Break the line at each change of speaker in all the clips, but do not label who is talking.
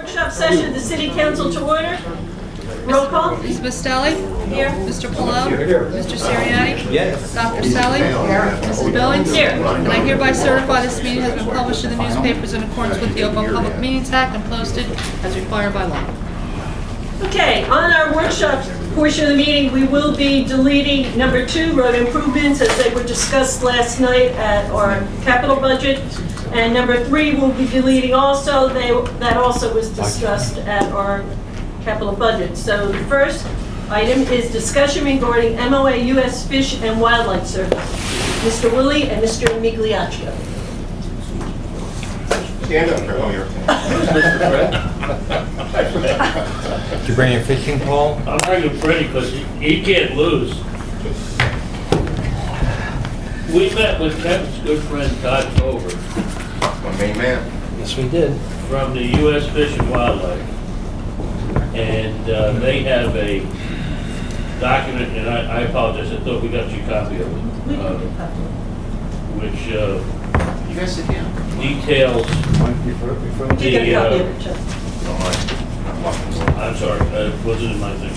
Workshop session of the City Council to order. Roll call.
Ms. Mastelli?
Here.
Mr. Palou? Mr. Sirianni?
Yes.
Dr. Selly? Mrs. Billings?
Here.
And I hereby certify this meeting has been published in the newspapers in accordance with the Open Public Meetings Act and posted as required by law.
Okay, on our workshop portion of the meeting, we will be deleting number 2, road improvements, as they were discussed last night at our capital budget. And number 3 will be deleting also. That also was discussed at our capital budget. So the first item is discussion regarding MOA U.S. Fish and Wildlife Service. Mr. Willie and Mr. Migliaccio.
Stand up, Carol.
Did you bring your fishing pole?
I'm bringing Freddie because he can't lose. We met with Kevin's good friend Todd Clover
My main man.
Yes, we did.
from the U.S. Fish and Wildlife. And they have a document, and I apologize, I thought we got you a copy of it, which
You guys sit down.
details
Did you get a copy of it, Chuck?
I'm sorry, it wasn't in my thing.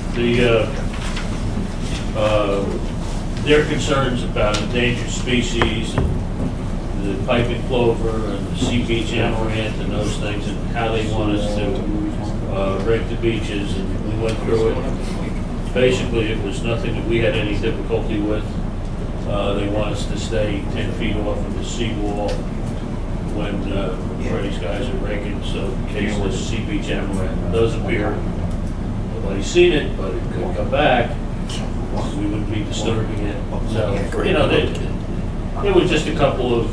Their concerns about endangered species, and the piping plover, and the sea beach amaranth, and those things, and how they want us to rake the beaches, and we went through it. Basically, it was nothing that we had any difficulty with. They want us to stay 10 feet off of the seawall when Freddie's guys are raking, so in case the sea beach amaranth does appear, nobody's seen it, but it could come back, we wouldn't be disturbing it. So, you know, it was just a couple of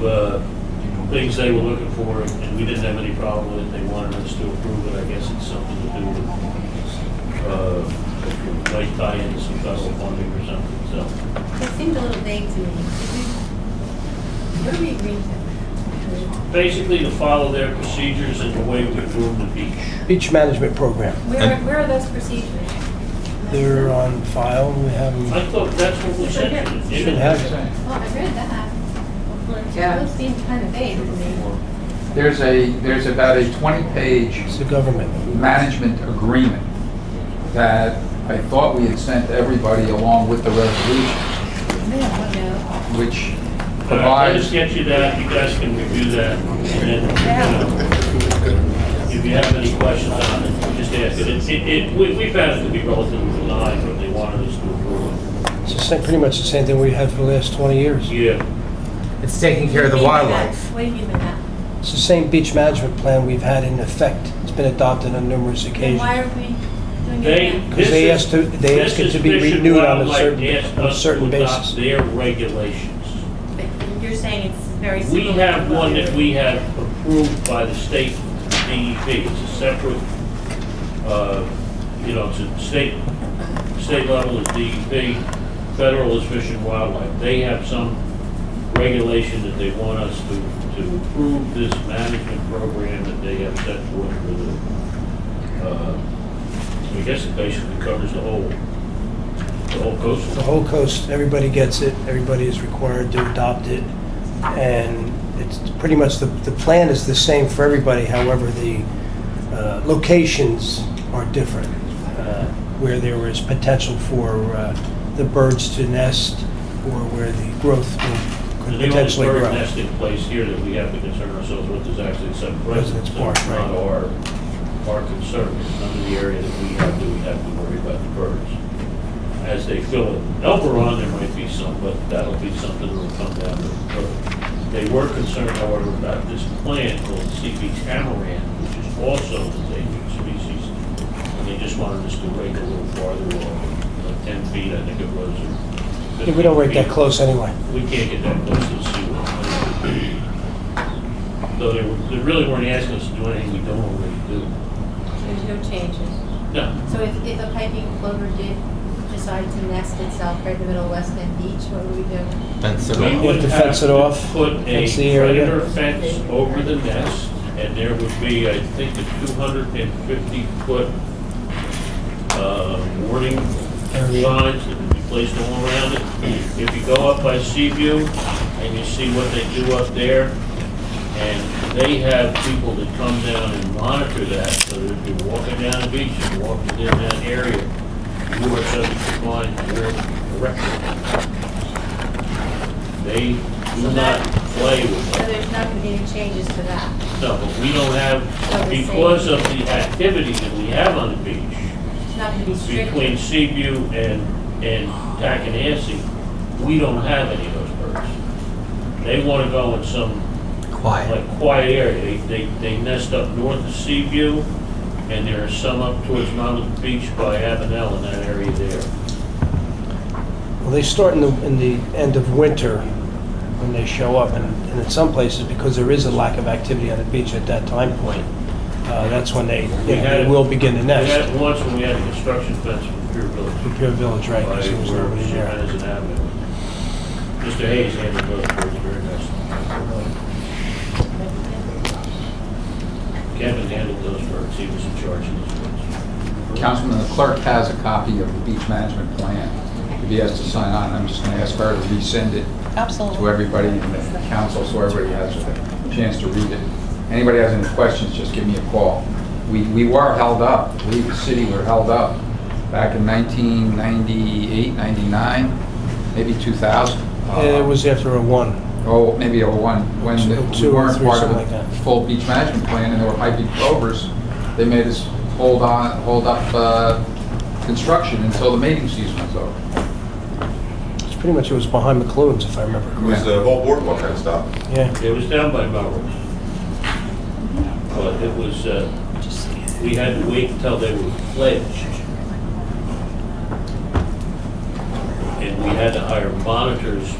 things they were looking for, and we didn't have any problem with it. They wanted us to approve it. I guess it's something to do with, might tie into some federal funding or something, so.
It seemed a little vague to me. What are we agreeing to?
Basically, to follow their procedures and the way we groom the beach.
Beach management program.
Where are those procedures?
They're on file. We have them.
I thought that's what we said.
Should have it.
Well, I read that.
Yeah.
Those seem kind of vague to me.
There's about a 20-page
It's the government.
management agreement that I thought we had sent to everybody along with the resolution,
No.
which
I'll
provides,
just get you that, you guys can review that, and then, you know, if you have any questions on it, just ask it. We found it to be relatively benign, but they wanted us to approve it.
It's the same, pretty much the same thing we had for the last 20 years.
Yeah.
It's taking care of the wildlife.
What do you mean by that?
It's the same beach management plan we've had in effect. It's been adopted on numerous
Then
occasions.
why are we doing
They,
it now?
Because they asked it to be renewed on a certain basis.
Asked their regulations.
But you're saying it's very similar.
We have one that we have approved by the state DEP. It's a separate, you know, it's a state level is DEP, federal is Fish and Wildlife. They have some regulation that they want us to approve this management program that they have set forth for the, I guess it basically covers the whole coast.
The whole coast, everybody gets it. Everybody is required to adopt it. And it's pretty much the plan is the same for everybody. However, the locations are different. Where there is potential for the birds to nest or where the growth could potentially
The only
grow.
bird nesting place here that we have to concern ourselves with is actually some
Residence
residence
Park,
park, not our concern. It's none of the area that we have to worry about the birds. As they fill it, Elberon, there might be some, but that'll be something that'll come down the road. They were concerned, however, about this plant called sea beach amaranth, which is also an endangered species. And they just wanted us to rake a little farther off, like 10 feet, I think it was. Or
Yeah, we don't rake that
15
close anyway.
We can't get that close to the seawall. So they really weren't asking us to do anything we don't already do.
There's no changes.
No.
So if a piping plover did decide to nest itself right in the middle of West End Beach, what would we do?
Fence it
We
off.
would
have to
have
fence it
to
off,
put a
fence the area.
predator fence over the nest, and there would be, I think, a 250-foot warning signs that would be placed all around it. If you go up by Seaview and you see what they do up there, and they have people that come down and monitor that, so that if you're walking down the beach and walking in that area, you are subject to fine or arrest. They do not play with
So
that.
there's not gonna be any changes to that?
No, but we don't have, because of the activity that we have on the beach,
It's not gonna be strict?
between Seaview and Tackanassie, we don't have any of those birds. They want to go in some
Quiet.
quiet area. They nest up north of Seaview, and there are some up towards Mountain Beach by Avenel in that area there.
Well, they start in the end of winter when they show up, and in some places, because there is a lack of activity on the beach at that time point, that's when they will begin to
We had
nest.
it once when we had a construction fence from Pier Village.
Imperial Village, right,
By
because there was
where
nobody there.
Madison Avenue. Mr. Hayes handled those birds very nicely. Kevin handled those birds. He was in charge of those birds.
Councilman, the clerk has a copy of the beach management plan. If he has to sign on, I'm just going to ask her to resend it to
Absolutely.
everybody in the council, so everybody has a chance to read it. Anybody has any questions, just give me a call. We were held up, we, the city, were held up back in 1998, 99, maybe 2000.
It was after a one.
Oh, maybe 01, when we
02 or
weren't
03,
part of
something
the
like that.
full beach management plan, and there were piping clovers. They made us hold up construction until the mating season was over.
It's pretty much, it was behind McLuhan's, if I remember
It was
correctly.
the whole boardwalk had stopped.
Yeah.
It was down by Melrose. But it was, we had to wait until they were pledged. And we had to hire monitors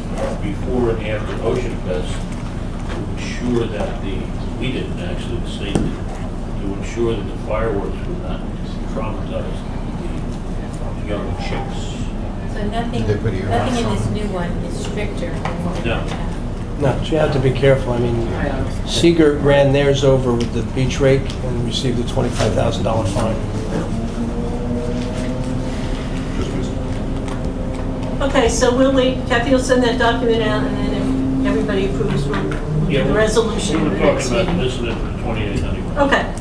before and after Ocean Fest to ensure that we didn't actually, the state did, to ensure that the fireworks would not traumatize the young chicks.
So nothing in this new one is stricter than what we
No.
have?
No, but you have to be careful. I mean, Seeger ran theirs over with the beach rake and received a $25,000 fine.
Okay, so we'll wait, Kathy will send that document out, and then if everybody approves, we'll do the resolution
We
in
were
the next
talking about
meeting.
missing it for 28 anyway.
Okay.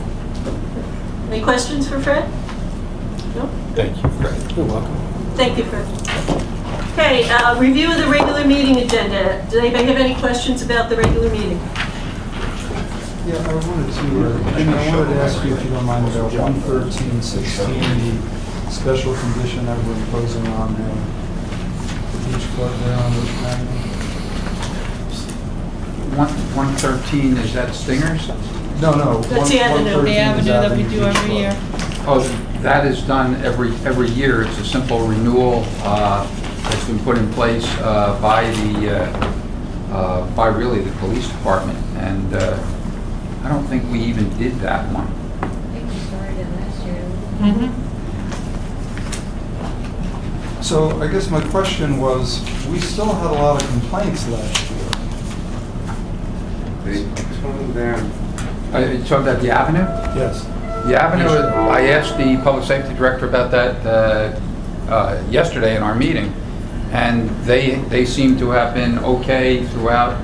Any questions for Fred? No?
Thank you, Fred.
You're welcome.
Thank you, Fred. Okay, review of the regular meeting agenda. Does anybody have any questions about the regular meeting?
Yeah, I wanted to ask you if you don't mind about 11316, the special condition that we're imposing on the beach club there on Ocean Avenue.
113, is that Stingers?
No.
That's the avenue.
113
The
is
avenue that we
Avenue
do
Beach
every
Club.
year.
Oh, that is done every year. It's a simple renewal that's been put in place by really the police department, and I don't think we even did that one.
I think we started it last year.
Mm-hmm.
So I guess my question was, we still had a lot of complaints last year.
You talking about the Avenue?
Yes.
The Avenue, I asked the public safety director about that yesterday in our meeting, and they seem to have been okay throughout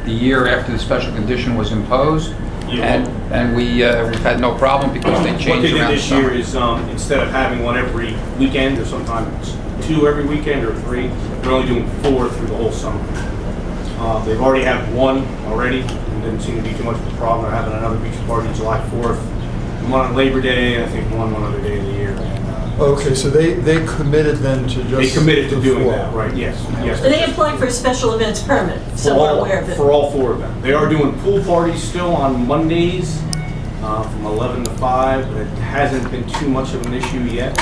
the year after the special condition was imposed, and we've had no problem because they
What
changed
they did
around the
this year
summer.
is, instead of having one every weekend, or sometimes 2 every weekend, or 3, they're only doing 4 through the whole summer. They've already had 1 already, and didn't seem to be too much of a problem. They're having another beach party July 4th, and 1 on Labor Day, and I think one other day of the year. And,
Okay, so they committed then to just...
they committed to
the
doing
4.
that, right, yes. Yes.
And they applied for a special events permit, so we're aware of it.
For all 4 of them. They are doing pool parties still on Mondays from 11 to 5, but it hasn't been too much of an issue yet.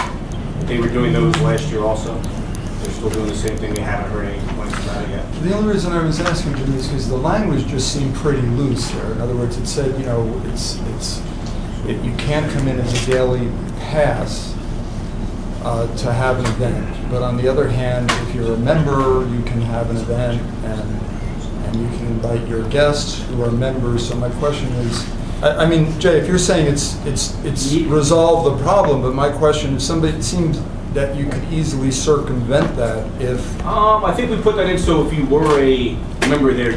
They were doing those last year also. They're still doing the same thing. They haven't heard any complaints about it yet.
The only reason I was asking, Jimmy, is because the language just seemed pretty loose there. In other words, it said, you know, you can't come in as a daily pass to have an event. But on the other hand, if you're a member, you can have an event and you can invite your guests who are members. So my question is, I mean, Jay, if you're saying it's resolved the problem, but my question is, it seems that you could easily circumvent that if...
I think we put that in so if you were a member there,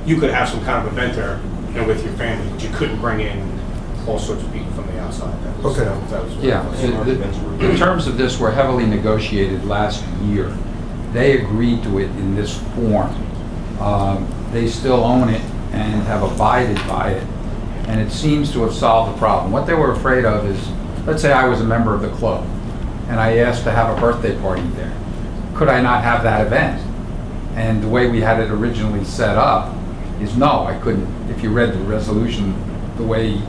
you could have some kind of event there. and with your family, but you couldn't bring in all sorts of people from the outside.
Okay.
That was
Yeah, the terms of this were heavily negotiated last year. They agreed to it in this form. They still own it and have abided by it, and it seems to have solved the problem. What they were afraid of is, let's say I was a member of the club, and I asked to have a birthday party there. Could I not have that event? And the way we had it originally set up is no, I couldn't. If you read the resolution the way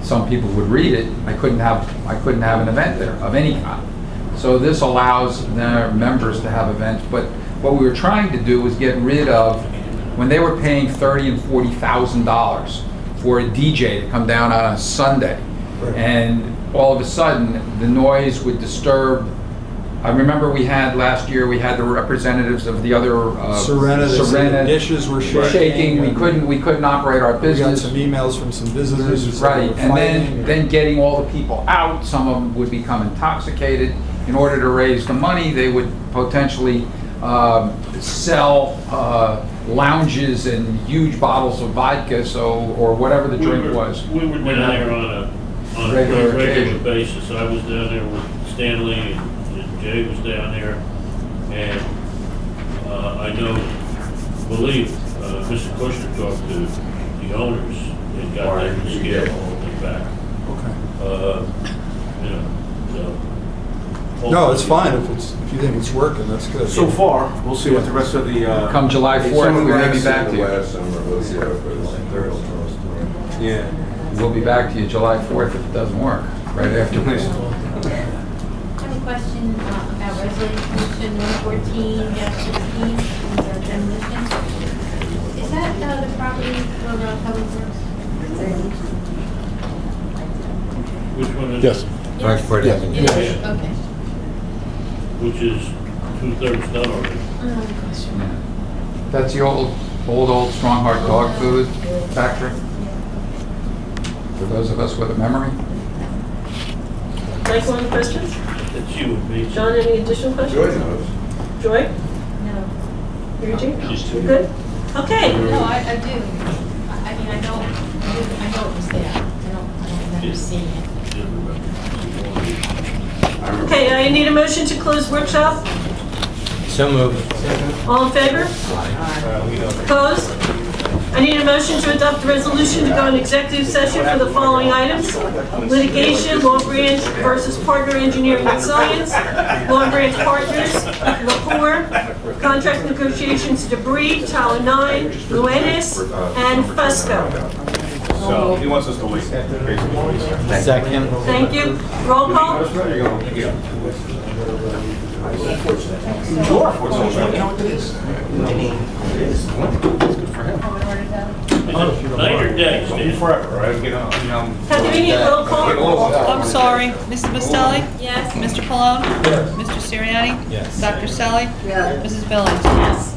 some people would read it, I couldn't have an event there of any kind. So this allows their members to have events, but what we were trying to do was get rid of, when they were paying $30,000 and $40,000 for a DJ to come down on a Sunday, and all of a sudden the noise would disturb. I remember we had last year, we had the representatives of the other
Serena, dishes were shaking.
We couldn't operate our
We got
business.
some emails from some visitors who said they
Right,
were
and
fighting.
then getting all the people out, some of them would become intoxicated. In order to raise the money, they would potentially sell lounges and huge bottles of vodka, or whatever the drink was.
We were down there on a
Regular
regular
occasion.
basis. I was down there with Stanley, and Jay was down there, and I believe Mr. Kushner talked to the owners and got them to scale all of it back.
Okay.
You know, so.
No, it's fine if you think it's working, that's good.
So far, we'll see what the rest of the.
Come July 4th, we may be back to you.
Yeah.
We'll be back to you July 4th if it doesn't work, right afterwards.
I have a question about resolution 114-16, demolition. Is that the property over on Public Works?
Which one is
Yes.
it?
Bridgeport Avenue.
It is, okay.
Which is 2/3 done already.
Yeah. That's the old Strongheart dog food factory. For those of us with a memory.
Michael, any questions?
That's you and me.
John, any additional questions?
Joy knows.
Joy?
No.
Eugene?
Just
You good? Okay.
No, I do. I mean, I know it was there. I don't remember seeing it.
Okay, I need a motion to close workshop.
So moved.
All in favor? Opposed? I need a motion to adopt the resolution to go in executive session for the following items: litigation, Long Branch versus Partner Engineering and Science, Long Branch Partners, Lepore, contract negotiations, Debris, Tower 9, Luennis, and Fusco.
So he wants us to wait, basically.
Second.
Thank you. Roll call?
Night or day, Stan?
Forever, right?
Have we need roll call?
I'm sorry, Mrs. Bastelli?
Yes.
Mr. Pallone? Mr. Siriani?
Yes.
Dr. Selly?
Yeah.
Mrs. Billings?
Yes.